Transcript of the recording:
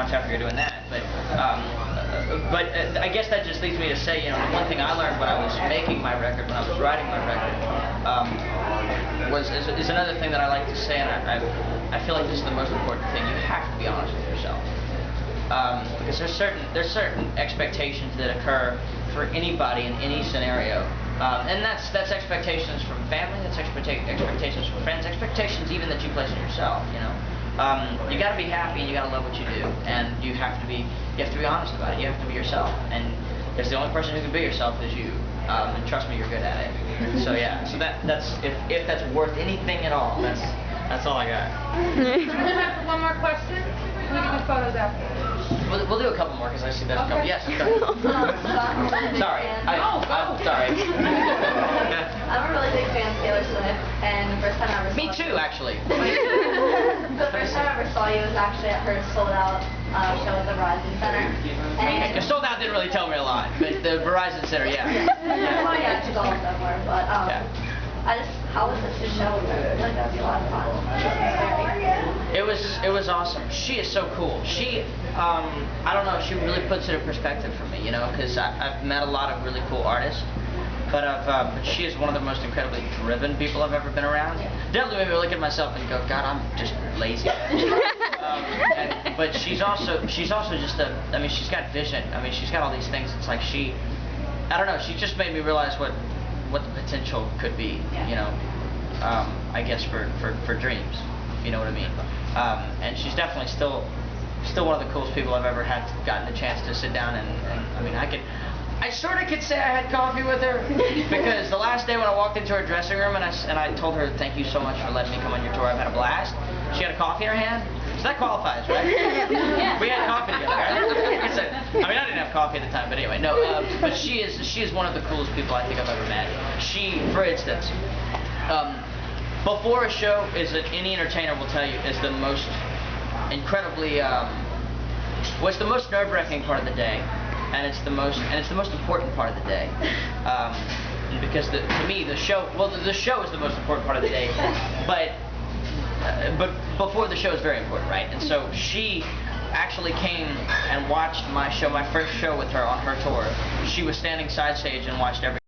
much after you're doing that. But I guess that just leads me to say, the one thing I learned when I was making my record, when I was writing my record, is another thing that I like to say, and I feel like this is the most important thing. You have to be honest with yourself. Because there's certain expectations that occur for anybody in any scenario, and that's expectations from family, that's expectations from friends, expectations even that you place on yourself. You got to be happy and you got to love what you do, and you have to be honest about it. You have to be yourself, and there's the only person who can be yourself is you. And trust me, you're good at it. So yeah, so that's if that's worth anything at all, that's all I got. Do we have one more question? We can do photos after. We'll do a couple more because I see there's a couple. Yes, okay. Sorry. I'm sorry. I'm a really big fan of Taylor Swift, and the first time I ever saw Me too, actually. The first time I ever saw you was actually at her sold-out show at the Verizon Center. And Your sold out didn't really tell me a lot, but the Verizon Center, yeah. Yeah, she's all somewhere, but how was this show? I feel like that would be a lot of fun. It was awesome. She is so cool. She, I don't know, she really puts it in perspective for me, because I've met a lot of really cool artists, but she is one of the most incredibly driven people I've ever been around. Definitely made me look at myself and go, God, I'm just lazy. But she's also just she's got vision. She's got all these things. It's like I don't know, she just made me realize what the potential could be, I guess for dreams, if you know what I mean. And she's definitely still one of the coolest people I've ever gotten the chance to sit down and I sort of could say I had coffee with her, because the last day when I walked into her dressing room and I told her, thank you so much for letting me come on your tour, I've had a blast. She had a coffee in her hand. So that qualifies, right? Yeah. We had coffee together, right? I didn't have coffee at the time, but anyway, no. But she is one of the coolest people I think I've ever met. She, for instance, before a show, any entertainer will tell you, is the most incredibly, it's the most nerve-wracking part of the day, and it's the most important part of the day. Because to me, the show is the most important part of the day, but before the show is very important, right? And so she actually came and watched my show, my first show with her on her tour. She was standing side stage and watched every